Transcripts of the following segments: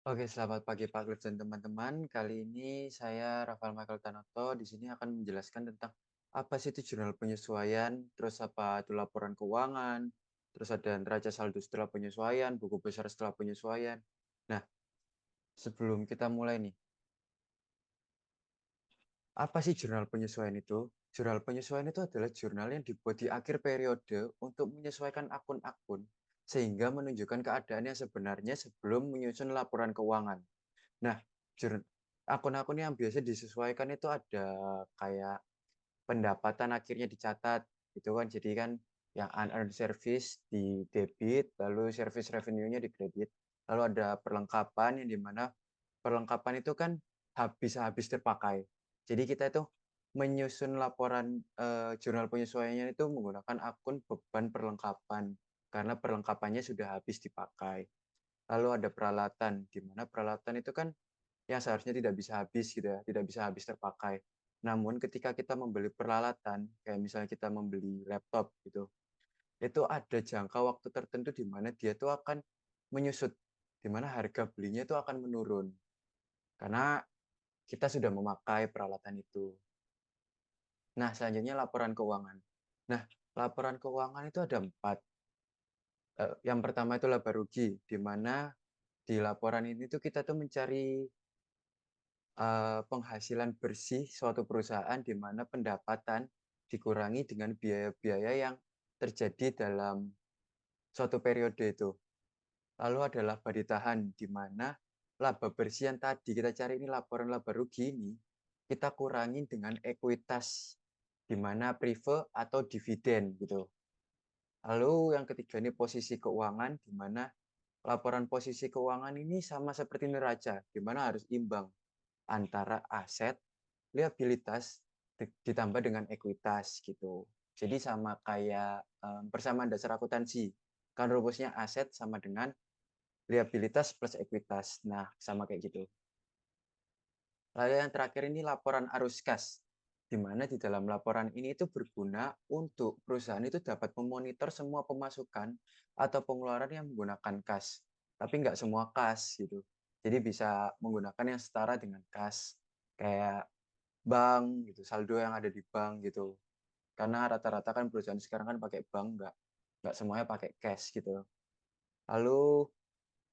Oke, selamat pagi Pak Cliff dan teman-teman. Kali ini saya Rafael Michael Tanoto di sini akan menjelaskan tentang apa sih itu jurnal penyesuaian, terus apa itu laporan keuangan, terus ada neraca saldo setelah penyesuaian, buku besar setelah penyesuaian. Nah, sebelum kita mulai nih, apa sih jurnal penyesuaian itu? Jurnal penyesuaian itu adalah jurnal yang dibuat di akhir periode untuk menyesuaikan akun-akun sehingga menunjukkan keadaan yang sebenarnya sebelum menyusun laporan keuangan. Nah, akun-akun yang biasa disesuaikan itu ada kayak pendapatan akhirnya dicatat, gitu kan. Jadi kan yang unearned service di debit, lalu service revenue-nya di kredit. Lalu ada perlengkapan yang dimana perlengkapan itu kan habis terpakai. Jadi kita itu menyusun laporan jurnal penyesuaiannya itu menggunakan akun beban perlengkapan karena perlengkapannya sudah habis dipakai. Lalu ada peralatan, di mana peralatan itu kan yang seharusnya tidak bisa habis gitu ya, tidak bisa habis terpakai. Namun ketika kita membeli peralatan, kayak misalnya kita membeli laptop gitu, itu ada jangka waktu tertentu di mana dia tuh akan menyusut, di mana harga belinya itu akan menurun karena kita sudah memakai peralatan itu. Nah, selanjutnya laporan keuangan. Nah, laporan keuangan itu ada 4. Yang pertama itu laba rugi, di mana di laporan ini tuh kita tuh mencari penghasilan bersih suatu perusahaan di mana pendapatan dikurangi dengan biaya-biaya yang terjadi dalam suatu periode itu. Lalu ada laba ditahan, di mana laba bersih yang tadi kita cari ini laporan laba rugi ini, kita kurangi dengan ekuitas, di mana prive atau dividen gitu. Lalu yang ketiga ini posisi keuangan, di mana laporan posisi keuangan ini sama seperti neraca, di mana harus imbang antara aset, liabilitas, ditambah dengan ekuitas gitu. Jadi sama kayak persamaan dasar akuntansi. Kan rumusnya aset sama dengan liabilitas plus ekuitas. Nah, sama kayak gitu. Lalu yang terakhir ini laporan arus kas, di mana di dalam laporan ini itu berguna untuk perusahaan itu dapat memonitor semua pemasukan atau pengeluaran yang menggunakan kas. Tapi nggak semua kas gitu. Jadi bisa menggunakan yang setara dengan kas. Kayak bank gitu, saldo yang ada di bank gitu. Karena rata-rata kan perusahaan sekarang kan pakai bank, nggak semuanya pakai cash gitu. Lalu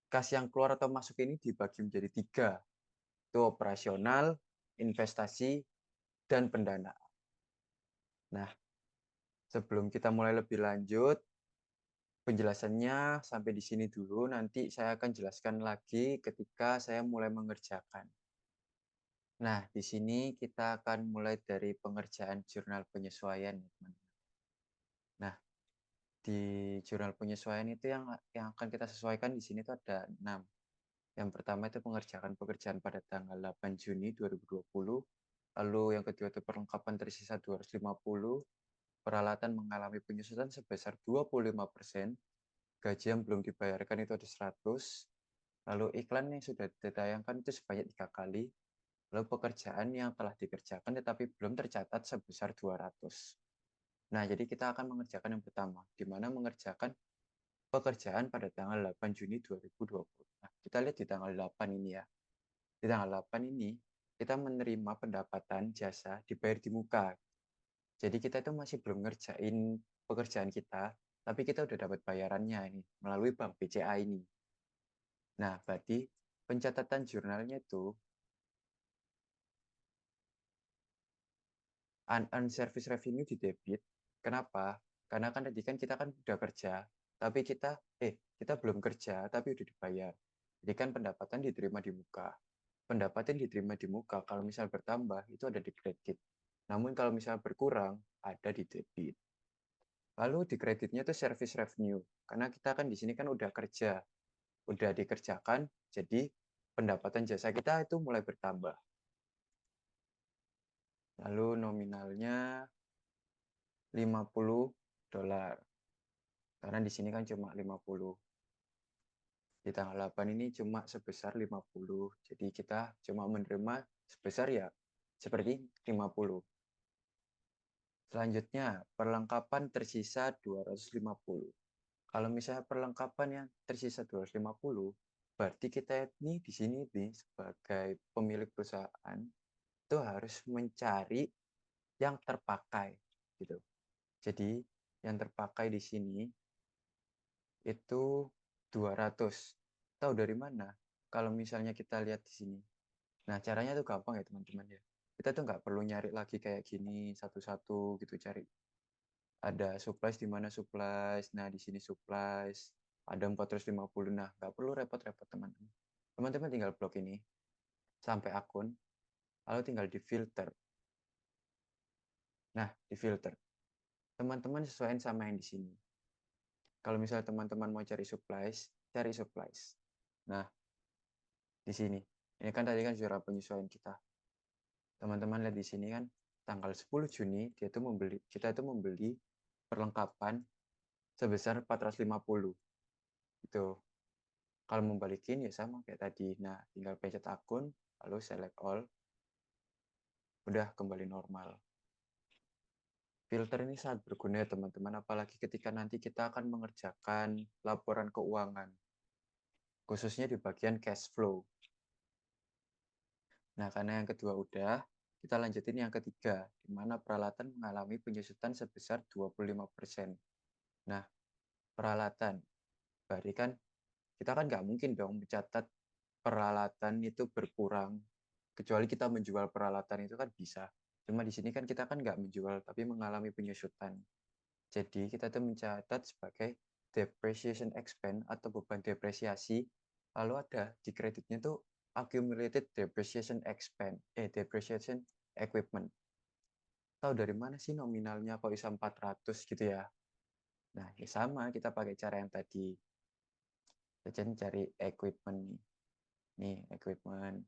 kas yang keluar atau masuk ini dibagi menjadi 3, itu operasional, investasi, dan pendanaan. Nah, sebelum kita mulai lebih lanjut, penjelasannya sampai di sini dulu. Nanti saya akan jelaskan lagi ketika saya mulai mengerjakan. Nah, di sini kita akan mulai dari pengerjaan jurnal penyesuaian, teman-teman. Nah, di jurnal penyesuaian itu yang akan kita sesuaikan di sini itu ada 6. Yang pertama itu pengerjaan pekerjaan pada tanggal 8 Juni 2020. Lalu yang kedua itu perlengkapan tersisa 250, peralatan mengalami penyusutan sebesar 25%, gaji yang belum dibayarkan itu ada 100, lalu iklan yang sudah ditayangkan itu sebanyak 3 kali, lalu pekerjaan yang telah dikerjakan tetapi belum tercatat sebesar 200. Nah, jadi kita akan mengerjakan yang pertama, di mana mengerjakan pekerjaan pada tanggal 8 Juni 2020. Nah, kita lihat di tanggal 8 ini ya. Di tanggal 8 ini, kita menerima pendapatan jasa dibayar di muka. Jadi kita itu masih belum ngerjain pekerjaan kita, tapi kita udah dapat bayarannya ini melalui bank BCA ini. Nah, berarti pencatatan jurnalnya itu unearned service revenue di debit. Kenapa? Karena kan tadi kan kita kan udah kerja, tapi kita belum kerja tapi udah dibayar. Jadi kan pendapatan diterima di muka. Pendapatan diterima di muka kalau misal bertambah itu ada di kredit. Namun kalau misal berkurang ada di debit. Lalu di kreditnya itu service revenue. Karena kita kan di sini kan udah kerja, udah dikerjakan, jadi pendapatan jasa kita itu mulai bertambah. Lalu nominalnya 50 dolar. Karena di sini kan cuma 50. Di tanggal 8 ini cuma sebesar 50. Jadi kita cuma menerima sebesar ya seperti 50. Selanjutnya, perlengkapan tersisa 250. Kalau misalnya perlengkapan yang tersisa 250, berarti kita ini di sini nih sebagai pemilik perusahaan itu harus mencari yang terpakai gitu. Jadi yang terpakai di sini itu 200. Tahu dari mana? Kalau misalnya kita lihat di sini. Nah, caranya tuh gampang ya teman-teman ya. Kita tuh nggak perlu nyari lagi kayak gini satu-satu gitu cari. Ada supplies di mana supplies. Nah, di sini supplies. Ada 450. Nah, nggak perlu repot-repot teman-teman. Teman-teman tinggal blok ini sampai akun, lalu tinggal di filter. Nah, di filter. Teman-teman sesuaikan sama yang di sini. Kalau misalnya teman-teman mau cari supplies, cari supplies. Nah, di sini. Ini kan tadi kan sudah penyesuaian kita. Teman-teman lihat di sini kan tanggal 10 Juni kita itu membeli perlengkapan sebesar 450. Itu. Kalau membalikin ya sama kayak tadi. Nah, tinggal pencet akun, lalu select all, udah kembali normal. Filter ini sangat berguna ya teman-teman, apalagi ketika nanti kita akan mengerjakan laporan keuangan, khususnya di bagian cash flow. Nah, karena yang kedua udah, kita lanjutin yang ketiga, di mana peralatan mengalami penyusutan sebesar 25%. Nah, peralatan, berarti kan kita kan nggak mungkin dong mencatat peralatan itu berkurang, kecuali kita menjual peralatan itu kan bisa. Cuma di sini kan kita kan nggak menjual, tapi mengalami penyusutan. Jadi kita tuh mencatat sebagai depreciation expense atau beban depresiasi. Lalu ada di kreditnya tuh accumulated depreciation expense, depreciation equipment. Tahu dari mana sih nominalnya kok bisa 400 gitu ya? Nah, ya sama kita pakai cara yang tadi. Jadi cari equipment nih. Nih, equipment.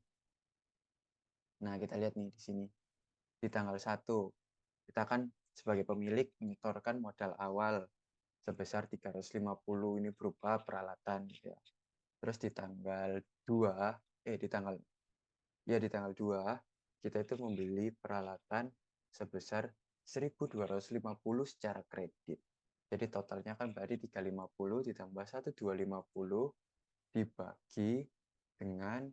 Nah, kita lihat nih di sini. Di tanggal 1, kita kan sebagai pemilik menyetorkan modal awal sebesar 350 ini berupa peralatan gitu ya. Terus di tanggal 2, di tanggal 2 kita itu membeli peralatan sebesar 1.250 secara kredit. Jadi totalnya kan berarti 350 ditambah 1.250 dibagi dengan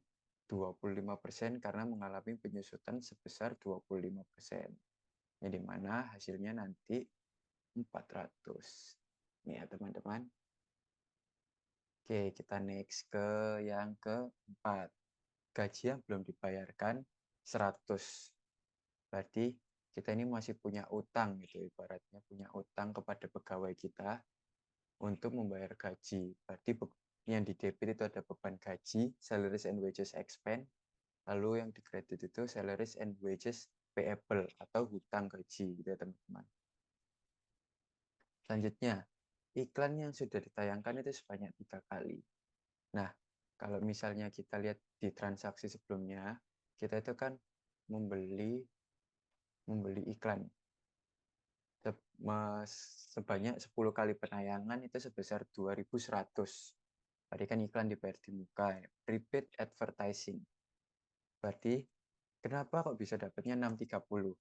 25% karena mengalami penyusutan sebesar 25%. Yang dimana hasilnya nanti 400. Nih ya teman-teman. Oke, kita next ke yang keempat. Gaji yang belum dibayarkan 100. Berarti kita ini masih punya utang gitu, ibaratnya punya utang kepada pegawai kita untuk membayar gaji. Berarti yang di debit itu ada beban gaji, salaries and wages expense, lalu yang di kredit itu salaries and wages payable atau hutang gaji gitu ya teman-teman. Selanjutnya, iklan yang sudah ditayangkan itu sebanyak 3 kali. Nah, kalau misalnya kita lihat di transaksi sebelumnya, kita itu kan membeli iklan sebanyak 10 kali penayangan itu sebesar 2.100. Tadi kan iklan dibayar di muka, ya. Prepaid advertising. Berarti kenapa kok bisa dapatnya 630?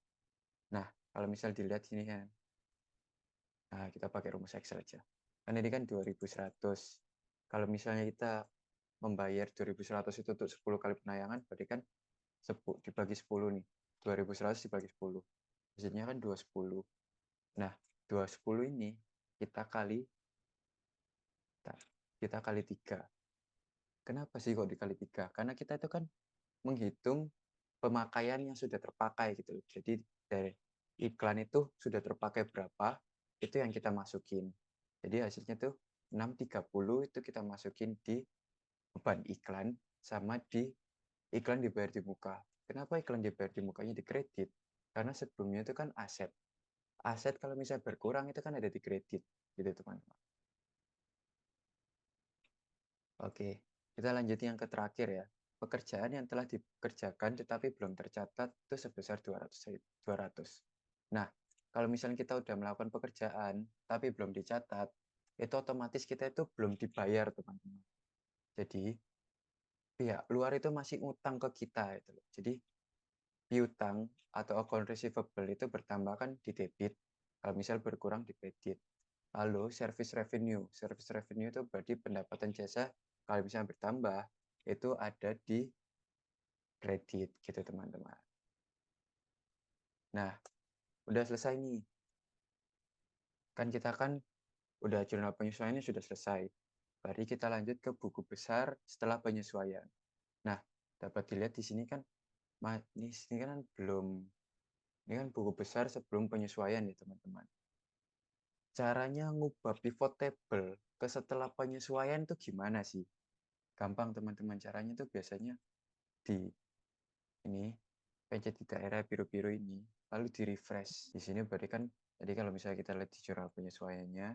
Nah, kalau misal dilihat sini ya. Nah, kita pakai rumus Excel aja. Kan ini kan 2.100. Kalau misalnya kita membayar 2.100 itu untuk 10 kali penayangan, berarti kan dibagi 10 nih. 2.100 dibagi 10. Hasilnya kan 210. Nah, 210 ini kita kali 3. Kenapa sih kok dikali 3? Karena kita itu kan menghitung pemakaian yang sudah terpakai gitu loh. Jadi dari iklan itu sudah terpakai berapa, itu yang kita masukin. Jadi hasilnya tuh 630 itu kita masukin di beban iklan sama di iklan dibayar di muka. Kenapa iklan dibayar di mukanya di kredit? Karena sebelumnya itu kan aset. Aset kalau misalnya berkurang itu kan ada di kredit, gitu teman-teman. Oke, kita lanjut yang ke terakhir ya. Pekerjaan yang telah dikerjakan tetapi belum tercatat itu sebesar 200. Nah, kalau misalnya kita udah melakukan pekerjaan tapi belum dicatat, itu otomatis kita itu belum dibayar, teman-teman. Jadi, pihak luar itu masih utang ke kita itu loh. Jadi, piutang atau account receivable itu bertambah kan di debit, kalau misal berkurang di kredit. Lalu service revenue itu berarti pendapatan jasa Kalau misalnya bertambah, itu ada di kredit gitu teman-teman. Nah, udah selesai nih. Kita kan udah jurnal penyesuaiannya sudah selesai. Mari kita lanjut ke buku besar setelah penyesuaian. Nah, dapat dilihat di sini kan, ini sini kan belum, ini kan buku besar sebelum penyesuaian ya teman-teman. Caranya ngubah pivot table ke setelah penyesuaian itu gimana sih? Gampang teman-teman, caranya tuh biasanya di ini pencet di daerah biru-biru ini, lalu di refresh. Di sini berarti kan, jadi kalau misalnya kita lihat di jurnal penyesuaiannya,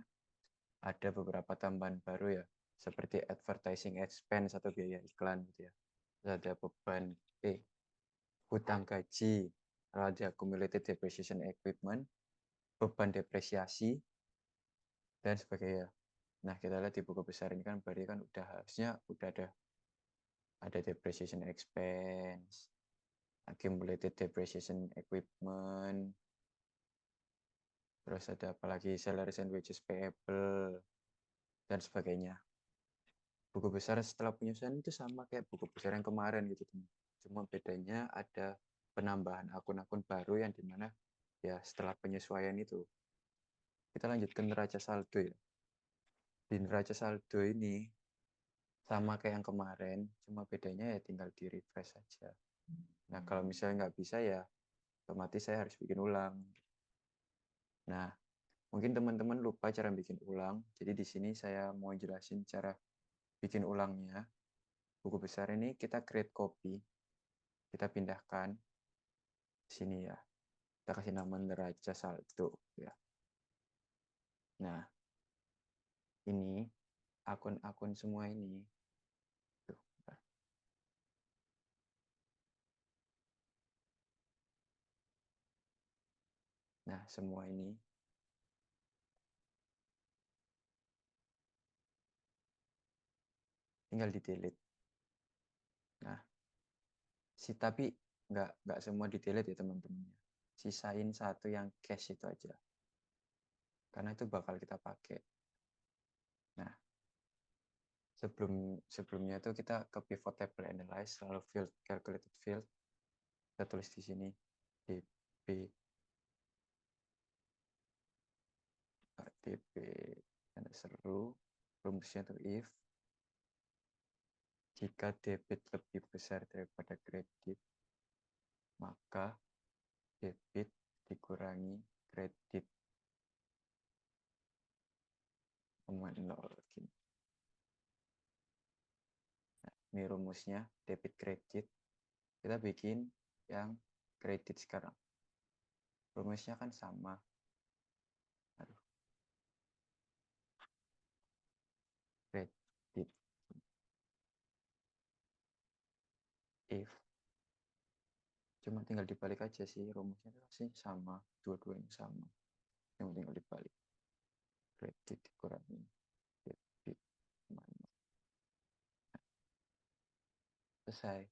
ada beberapa tambahan baru ya, seperti advertising expense atau biaya iklan gitu ya. Terus ada beban hutang gaji, lalu ada accumulated depreciation equipment, beban depresiasi, dan sebagainya. Nah, kita lihat di buku besar ini kan berarti kan udah harusnya udah ada depreciation expense, accumulated depreciation equipment, terus ada apalagi salaries and wages payable, dan sebagainya. Buku besar setelah penyesuaian itu sama kayak buku besar yang kemarin gitu teman. Cuma bedanya ada penambahan akun-akun baru yang dimana ya setelah penyesuaian itu. Kita lanjut ke neraca saldo ya. Di neraca saldo ini sama kayak yang kemarin, cuma bedanya ya tinggal di refresh saja. Nah, kalau misalnya nggak bisa ya otomatis saya harus bikin ulang. Nah, mungkin teman-teman lupa cara bikin ulang, jadi di sini saya mau jelasin cara bikin ulangnya. Buku besar ini kita create copy, kita pindahkan sini ya. Kita kasih nama neraca saldo ya. Nah, ini akun-akun semua ini. Tuh, nah, semua ini tinggal di delete. Nah, tapi nggak semua di delete ya teman-teman. Sisain satu yang cache itu aja. Karena itu bakal kita pakai. Nah, sebelumnya itu kita ke pivot table analyze, lalu field calculated field, kita tulis di sini dp dp seru rumusnya itu if jika debit lebih besar daripada kredit, maka debit dikurangi kredit sama 0. Nah, ini rumusnya debit kredit. Kita bikin yang kredit sekarang. Rumusnya kan sama. Aduh. Kredit if cuma tinggal dibalik aja sih, rumusnya sih sama, dua-duanya sama, yang tinggal dibalik. Kredit dikurangi debit mana, selesai.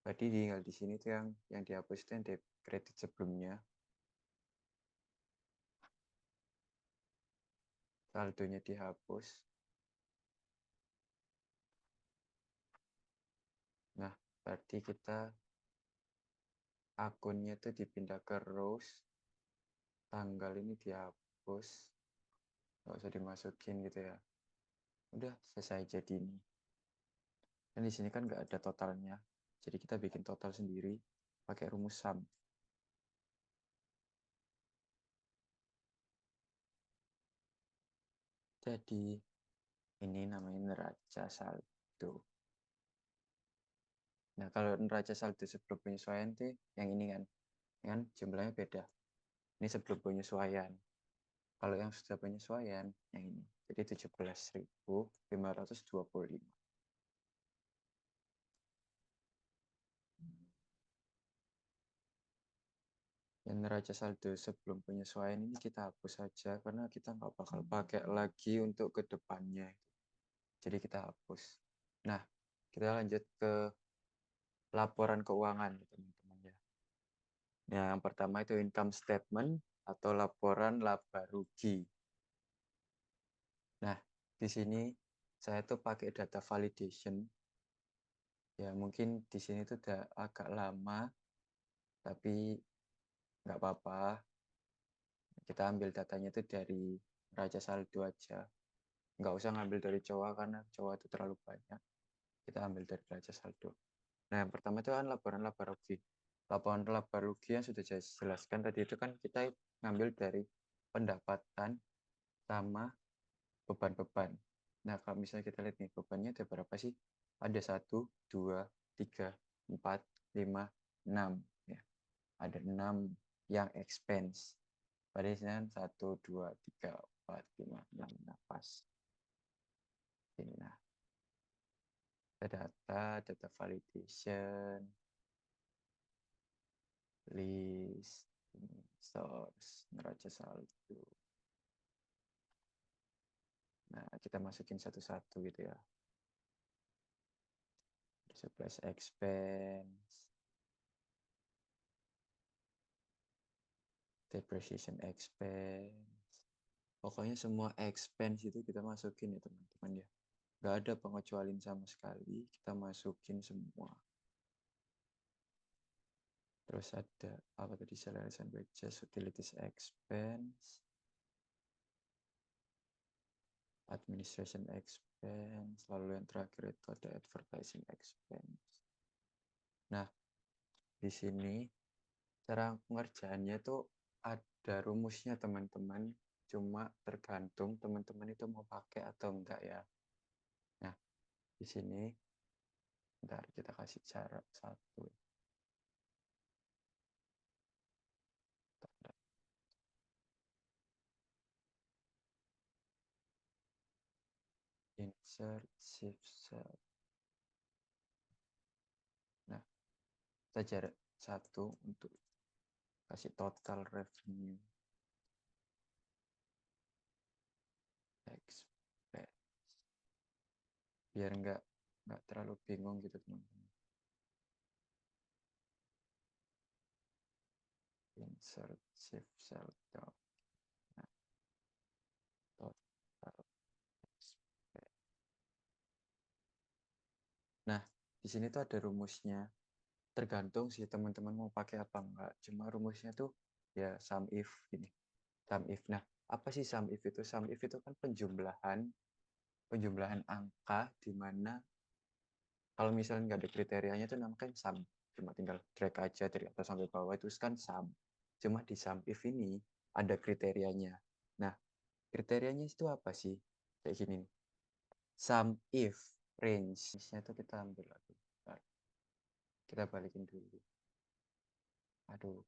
Berarti tinggal di sini tuh yang dihapus itu yang kredit sebelumnya, saldonya dihapus. Nah, berarti kita akunnya tuh dipindah ke rows, tanggal ini dihapus, nggak usah dimasukin gitu ya. Udah selesai jadi ini. Dan di sini kan nggak ada totalnya, jadi kita bikin total sendiri pakai rumus sum. Jadi ini namanya neraca saldo. Nah, kalau neraca saldo sebelum penyesuaian tuh yang ini kan jumlahnya beda. Ini sebelum penyesuaian. Kalau yang sudah penyesuaian, yang ini. Jadi 17.525. Yang neraca saldo sebelum penyesuaian ini kita hapus saja karena kita nggak bakal pakai lagi untuk kedepannya. Jadi kita hapus. Nah, kita lanjut ke laporan keuangan, teman-teman ya. Nah, yang pertama itu income statement atau laporan laba rugi. Nah, di sini saya tuh pakai data validation. Ya mungkin di sini tuh udah agak lama, tapi nggak apa-apa. Kita ambil datanya itu dari Raja Saldo aja. Nggak usah ngambil dari Jawa karena Jawa itu terlalu banyak. Kita ambil dari Raja Saldo. Nah, yang pertama itu kan laporan laba rugi. Laporan laba rugi yang sudah saya jelaskan tadi itu kan kita ngambil dari pendapatan sama beban-beban. Nah, kalau misalnya kita lihat nih, bebannya ada berapa sih? Ada 1, 2, 3, 4, 5, 6. Ya. Ada 6 yang expense. Pada sini 1, 2, 3, 4, 5, 6. Nah, pas. Ini, nah, data validation, list, source, neraca saldo. Nah, kita masukin satu-satu gitu ya. Surplus expense, depreciation expense. Pokoknya semua expense itu kita masukin ya teman-teman ya. Nggak ada pengecualian sama sekali, kita masukin semua. Terus ada apa tadi, salaries and wages, utilities expense, administration expense, lalu yang terakhir itu ada advertising expense. Nah, di sini cara pengerjaannya tuh ada rumusnya teman-teman, cuma tergantung teman-teman itu mau pakai atau enggak ya. Nah, di sini bentar kita kasih cara satu. Insert shift cell. Nah, kita cara satu untuk kasih total revenue expense biar nggak terlalu bingung gitu teman-teman. Insert shift cell dot. Nah, total expense. Nah, di sini tuh ada rumusnya. Tergantung sih teman-teman mau pakai apa enggak. Cuma rumusnya tuh ya sum if gini. Sum if. Nah, apa sih sum if itu? Sum if itu kan penjumlahan angka di mana kalau misalnya nggak ada kriterianya itu namanya sum. Cuma tinggal drag aja dari atas sampai bawah itu kan sum. Cuma di sum if ini ada kriterianya. Nah, kriterianya itu apa sih? Kayak gini nih. Sum if range-nya itu kita ambil lagi. Kita balikin dulu. Aduh,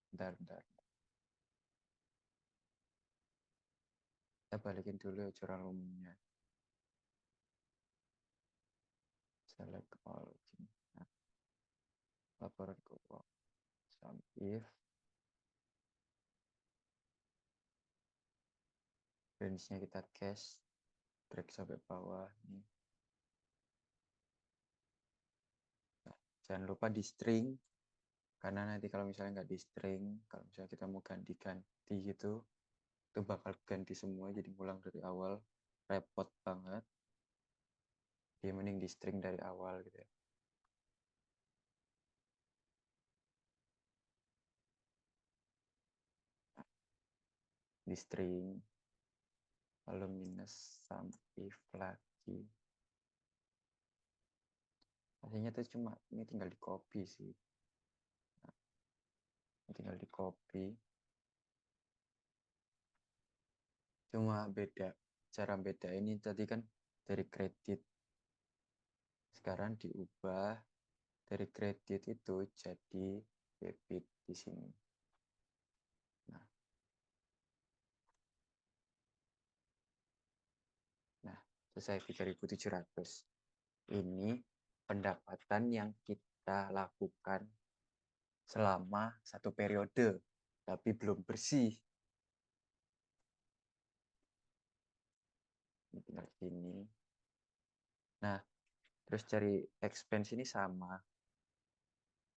bentar. Kita balikin dulu ya jurnal umumnya. Select all. Nah, laporan keuangan. Sum if range-nya kita cash, drag sampai bawah nih. Nah, jangan lupa di string, karena nanti kalau misalnya nggak di string, kalau misalnya kita mau ganti-ganti gitu, itu bakal ganti semua jadi ngulang dari awal, repot banget. Dia mending di string dari awal gitu ya. Di string, lalu minus sum if lagi. Aslinya tuh cuma ini tinggal di copy sih. Nah, tinggal di copy. Cuma beda, cara beda ini tadi kan dari kredit. Sekarang diubah dari kredit itu jadi debit di sini. Nah, selesai 3.700. Ini pendapatan yang kita lakukan selama satu periode, tapi belum bersih. Ini tinggal sini. Nah, terus cari expense ini sama.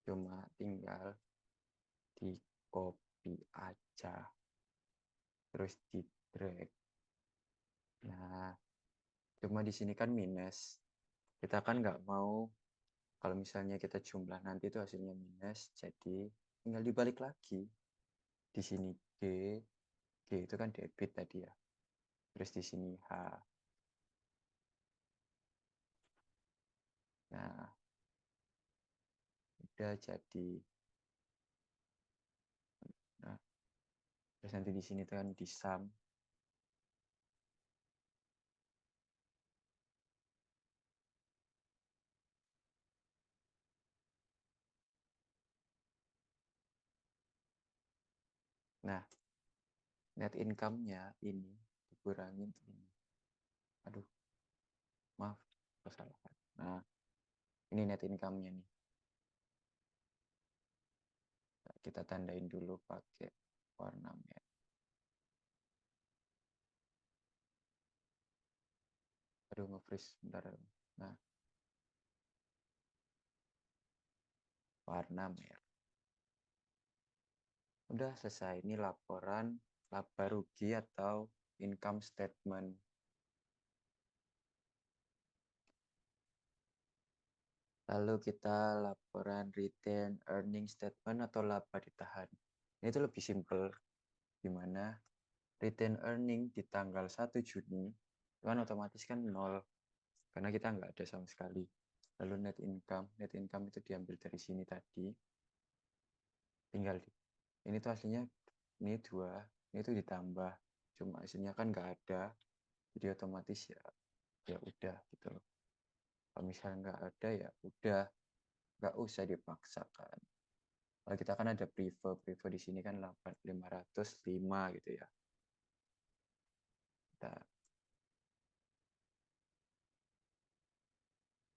Cuma tinggal di copy aja. Terus di drag. Nah, Cuma di sini kan minus. Kita kan nggak mau kalau misalnya kita jumlah nanti itu hasilnya minus, jadi tinggal dibalik lagi. Di sini G, G itu kan debit tadi ya. Terus di sini H. Nah, udah jadi. Nah, terus nanti di sini kan di sum. Nah, net income-nya ini dikurangin ini. Aduh, maaf, kesalahan. Nah, ini net income-nya nih. Kita tandain dulu pakai warna merah. Aduh, nge-freeze bentar. Nah, warna merah. Udah selesai. Ini laporan laba rugi atau income statement. Lalu kita laporan retain earning statement atau laba ditahan. Ini itu lebih simple. Gimana? Retain earning di tanggal 1 Juni itu kan otomatis kan nol. Karena kita nggak ada sama sekali. Lalu net income itu diambil dari sini tadi. Tinggal ini tuh aslinya ini 2, ini tuh ditambah. Cuma hasilnya kan nggak ada. Jadi otomatis ya udah gitu loh. Kalau misalnya nggak ada ya udah, nggak usah dipaksakan. Kalau kita kan ada prefer di sini kan 505 gitu ya. Kita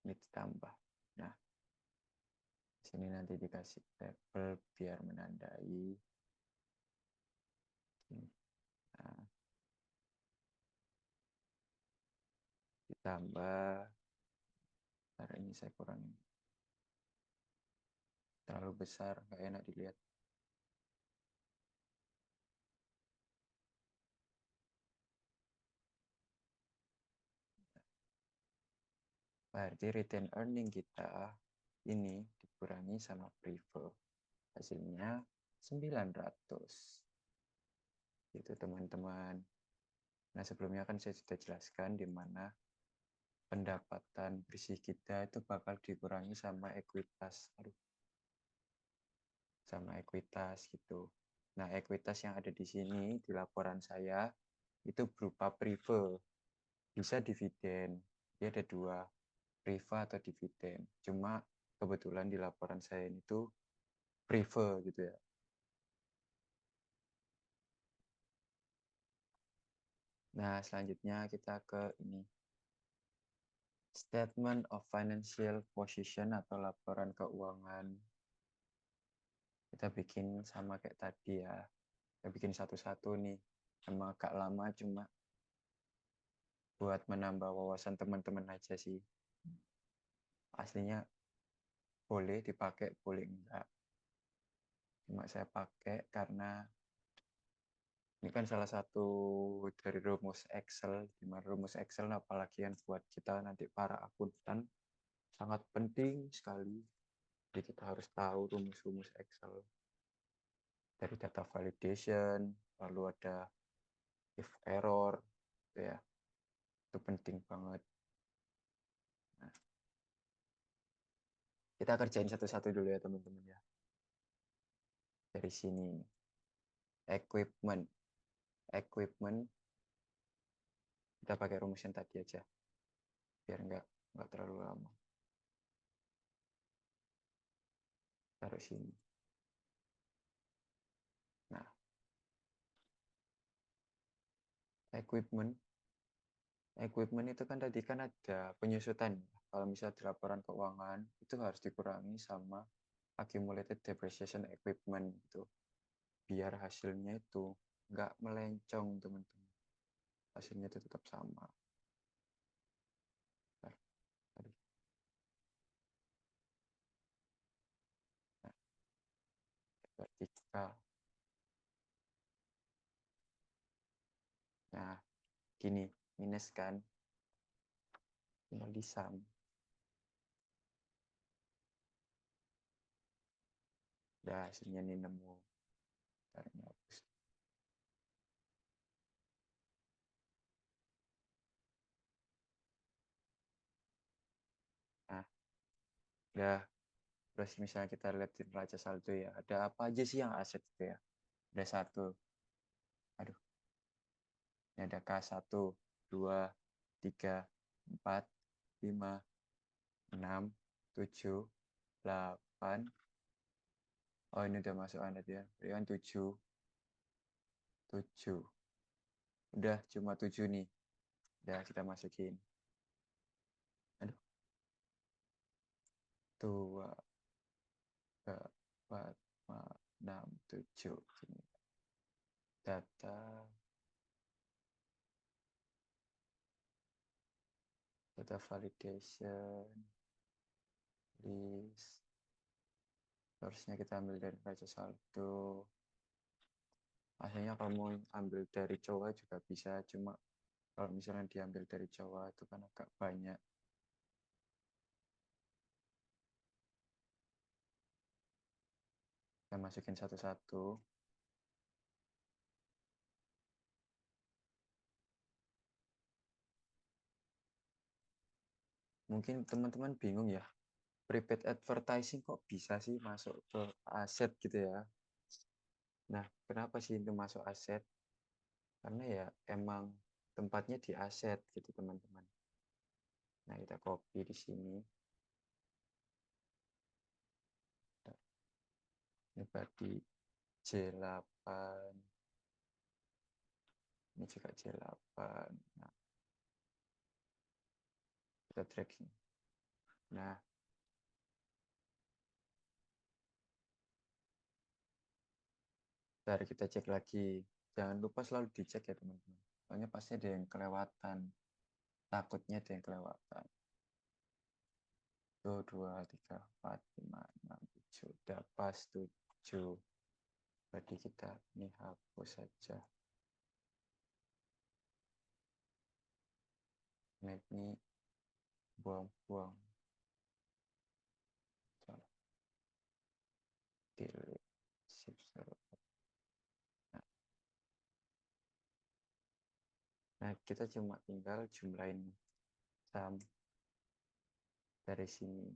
ini ditambah. Nah, sini nanti dikasih label biar menandai. Nah, ditambah. Ntar ini saya kurangin. Terlalu besar, nggak enak dilihat. Berarti retain earning kita ini dikurangi sama prefer. Hasilnya 900. Itu teman-teman. Nah, sebelumnya kan saya sudah jelaskan di mana pendapatan bersih kita itu bakal dikurangi sama ekuitas. Aduh, sama ekuitas gitu. Nah, ekuitas yang ada di sini di laporan saya itu berupa prive, bisa dividen. Dia ada 2, prive atau dividen. Cuma kebetulan di laporan saya ini tuh prive gitu ya. Nah, selanjutnya kita ke ini. Statement of Financial Position atau laporan keuangan. Kita bikin sama kayak tadi ya. Kita bikin satu-satu nih. Emang agak lama cuma buat menambah wawasan teman-teman aja sih. Aslinya boleh dipakai, boleh enggak. Cuma saya pakai karena ini kan salah satu dari rumus Excel. Di mana rumus Excel apalagi yang buat kita nanti para akuntan sangat penting sekali. Jadi kita harus tahu rumus-rumus Excel. Dari data validation, lalu ada if error, gitu ya. Itu penting banget. Nah, kita kerjain satu-satu dulu ya teman-teman ya. Dari sini, equipment. Equipment, kita pakai rumus yang tadi aja. Biar nggak terlalu lama. Taruh sini. Nah, equipment. Equipment itu kan tadi kan ada penyusutan. Kalau misalnya di laporan keuangan, itu harus dikurangi sama accumulated depreciation equipment gitu. Biar hasilnya itu nggak melencong teman-teman. Hasilnya itu tetap sama. Nah, vertikal. Nah, gini, minus kan. tinggal di sum. Udah hasilnya nih nemu. Ntar ini hapus. Nah, udah. Terus misalnya kita lihat di neraca saldo ya, ada apa aja sih yang aset itu ya? Ada satu, aduh, ini ada K1, 2, 3, 4, 5, 6, 7, 8. Oh ini udah masuk anet ya, ini kan 7, 7. Udah cuma 7 nih, udah kita masukin. Aduh, 2, 3, 4, 5, 6, 7. Sini. Data validation, list. Harusnya kita ambil dari neraca saldo. Akhirnya kalau mau ambil dari Jawa juga bisa, cuma kalau misalnya diambil dari Jawa itu kan agak banyak. Kita masukin satu-satu. Mungkin teman-teman bingung ya, prepaid advertising kok bisa sih masuk ke aset gitu ya. Nah, kenapa sih itu masuk aset? Karena ya emang tempatnya di aset gitu teman-teman. Nah, kita copy di sini. Ini berarti J8. Ini juga J8. Nah, kita drag sini. Nah, ntar kita cek lagi. Jangan lupa selalu dicek ya teman-teman. Soalnya pasti ada yang kelewatan. Takutnya ada yang kelewatan. 1, 2, 3, 4, 5, 6, 7. Udah pas 7. Berarti kita ini hapus saja. Nah, ini buang-buang. Delete. Shift. Nah, kita cuma tinggal jumlahin sum dari sini.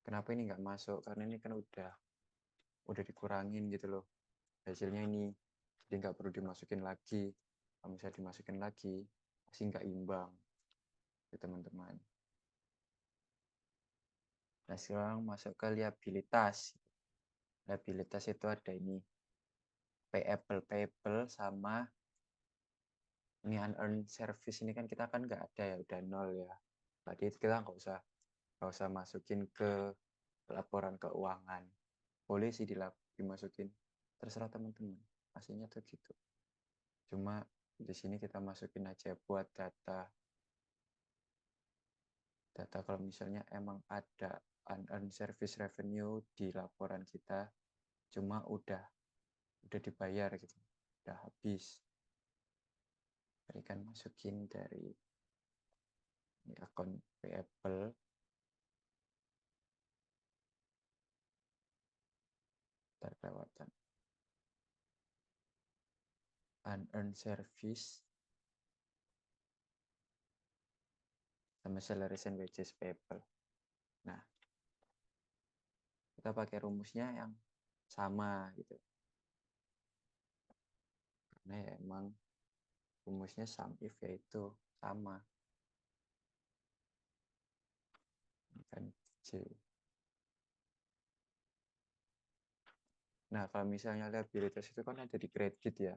Kenapa ini nggak masuk? Karena ini kan udah dikurangin gitu loh. Hasilnya ini. Jadi nggak perlu dimasukin lagi. Kalau misalnya dimasukin lagi, pasti nggak imbang. Ya, teman-teman. Nah, sekarang masuk ke liabilitas. Liabilitas itu ada ini. Payable sama ini unearned service ini kan kita kan nggak ada ya, udah nol ya. Berarti kita nggak usah masukin ke laporan keuangan. Boleh sih dimasukin, terserah teman-teman. Aslinya tuh gitu. Cuma di sini kita masukin aja buat data kalau misalnya emang ada unearned service revenue di laporan kita, cuma udah dibayar gitu, udah habis. Tadi kan masukin dari ini akun payable, terlewatan unearned service sama salaries and wages payable. Nah, kita pakai rumusnya yang sama gitu. Karena ya emang rumusnya sum if yaitu sama. Ini kan J. Nah, kalau misalnya liabilitas itu kan ada di kredit ya.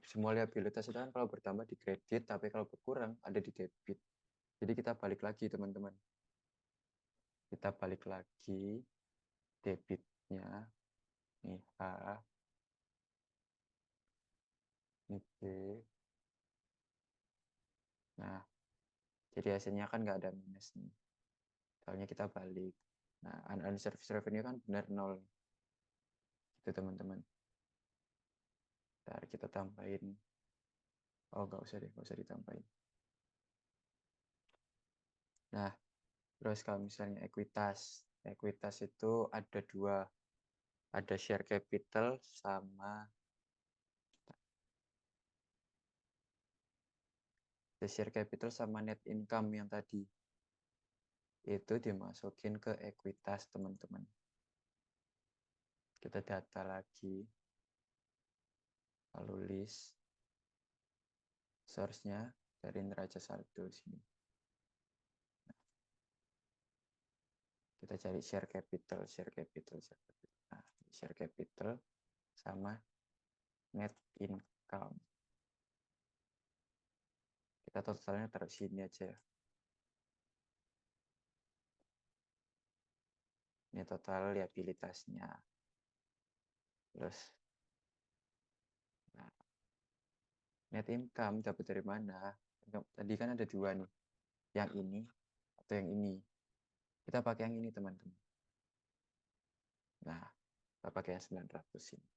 Semua liabilitas itu kan kalau bertambah di kredit, tapi kalau berkurang ada di debit. Jadi kita balik lagi teman-teman. Kita balik lagi debitnya. Nih A, ini B. Nah, jadi hasilnya kan nggak ada minus nih. Soalnya kita balik. Nah, unearned service revenue kan benar nol. Itu teman-teman. Ntar kita tambahin. Oh, nggak usah deh, nggak usah ditambahin. Nah, terus kalau misalnya ekuitas itu ada dua, ada share capital sama share capital sama net income yang tadi. Itu dimasukin ke ekuitas, teman-teman. Kita data lagi, lalu list, source-nya dari neraca saldo sini. Kita cari share capital. Nah, share capital sama net income. Kita totalnya taruh sini aja. Ini total liabilitasnya. Terus, nah, net income dapat dari mana? Tadi kan ada dua nih. Yang ini atau yang ini. Kita pakai yang ini, teman-teman. Nah, kita pakai yang 900 ini.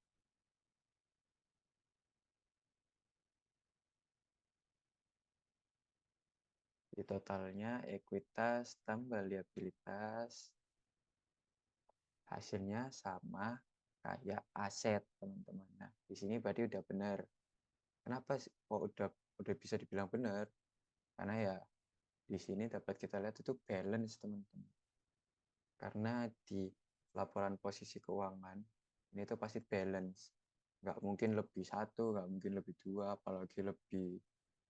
Di totalnya ekuitas tambah liabilitas, hasilnya sama kayak aset, teman-teman. Nah, di sini berarti udah benar. Kenapa kok udah bisa dibilang benar? Karena ya di sini dapat kita lihat itu balance, teman-teman. Karena di laporan posisi keuangan ini tuh pasti balance. Nggak mungkin lebih satu, nggak mungkin lebih dua, apalagi lebih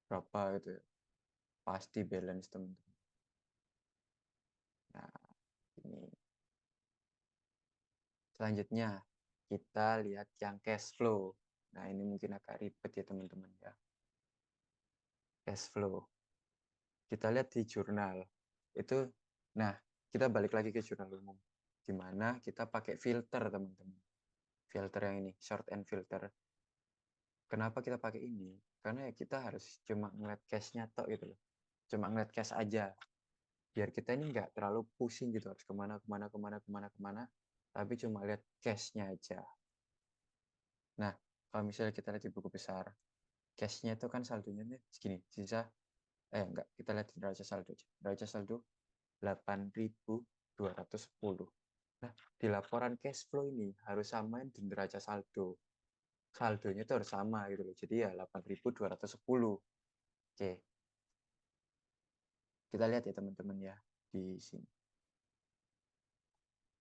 berapa gitu. Pasti balance, teman-teman. Nah, ini selanjutnya kita lihat yang cash flow. Nah, ini mungkin agak ribet ya, teman-teman ya. Cash flow. Kita lihat di jurnal. Itu, nah, kita balik lagi ke jurnal umum. Di mana kita pakai filter, teman-teman. Filter yang ini, short and filter. Kenapa kita pakai ini? Karena ya kita harus cuma ngeliat cash-nya tok gitu loh. Cuma ngeliat cash aja. Biar kita ini nggak terlalu pusing gitu, harus kemana. Tapi cuma lihat cash-nya aja. Nah, kalau misalnya kita lihat di buku besar, cash-nya itu kan saldonya nih segini, sisa, enggak, kita lihat di neraca saldo aja. Neraca saldo 8.210. Nah, di laporan cash flow ini harus samain di neraca saldo. Saldonya itu harus sama gitu loh. Jadi ya 8.210. Oke. Kita lihat ya, teman-teman ya di sini.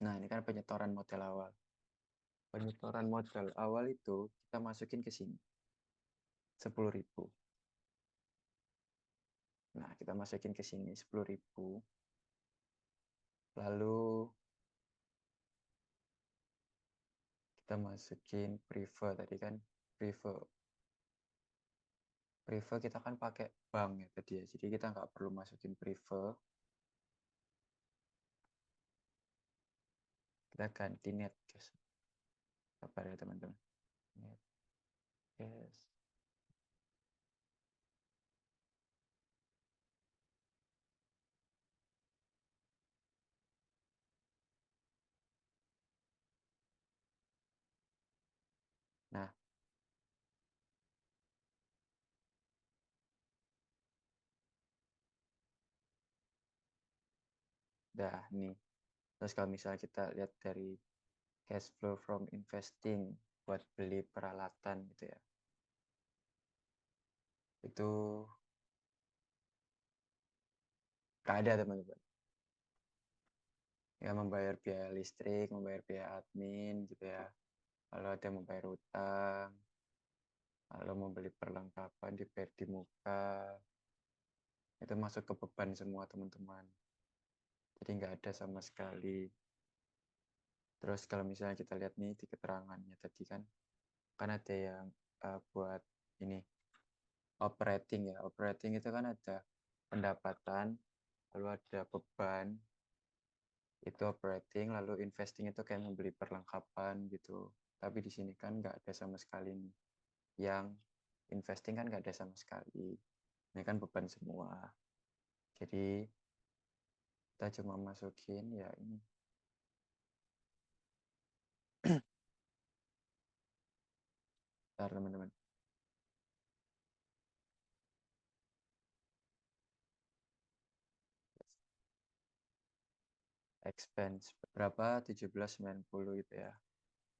Nah, ini kan penyetoran modal awal. Penyetoran modal awal itu kita masukin ke sini. 10.000. Nah, kita masukin ke sini 10.000. Lalu kita masukin prefer tadi kan, prefer kita kan pakai bank ya tadi ya, jadi kita nggak perlu masukin prefer, kita ganti net cash. Sabar ya, teman-teman. Net cash. Nah, dah nih. Terus kalau misalnya kita lihat dari cash flow from investing buat beli peralatan gitu ya, itu nggak ada, teman-teman. Ya, membayar biaya listrik, membayar biaya admin gitu ya, lalu ada membayar utang, lalu membeli perlengkapan di muka, itu masuk ke beban semua, teman-teman. Jadi nggak ada sama sekali. Terus kalau misalnya kita lihat nih di keterangannya tadi kan ada yang buat ini operating ya. Operating itu kan ada pendapatan, lalu ada beban, itu operating, lalu investing itu kayak membeli perlengkapan gitu. Tapi di sini kan nggak ada sama sekali nih. Yang investing kan nggak ada sama sekali. Ini kan beban semua. Jadi kita cuma masukin ya ini. Bentar, teman-teman. expense berapa? 1790 gitu ya.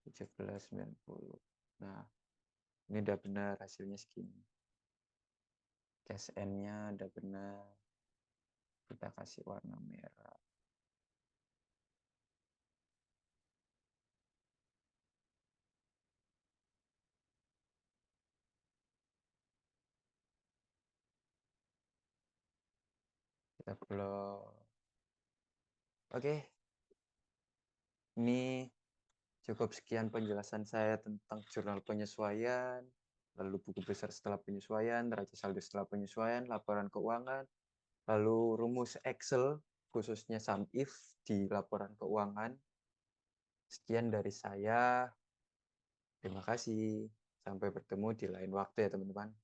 1790. Nah, ini udah benar hasilnya segini. Cash N-nya udah benar. Kita kasih warna merah. Kita blok. Oke, ini cukup sekian penjelasan saya tentang jurnal penyesuaian, lalu buku besar setelah penyesuaian, neraca saldo setelah penyesuaian, laporan keuangan, lalu rumus Excel, khususnya sum if di laporan keuangan. Sekian dari saya. Terima kasih. Sampai bertemu di lain waktu ya teman-teman.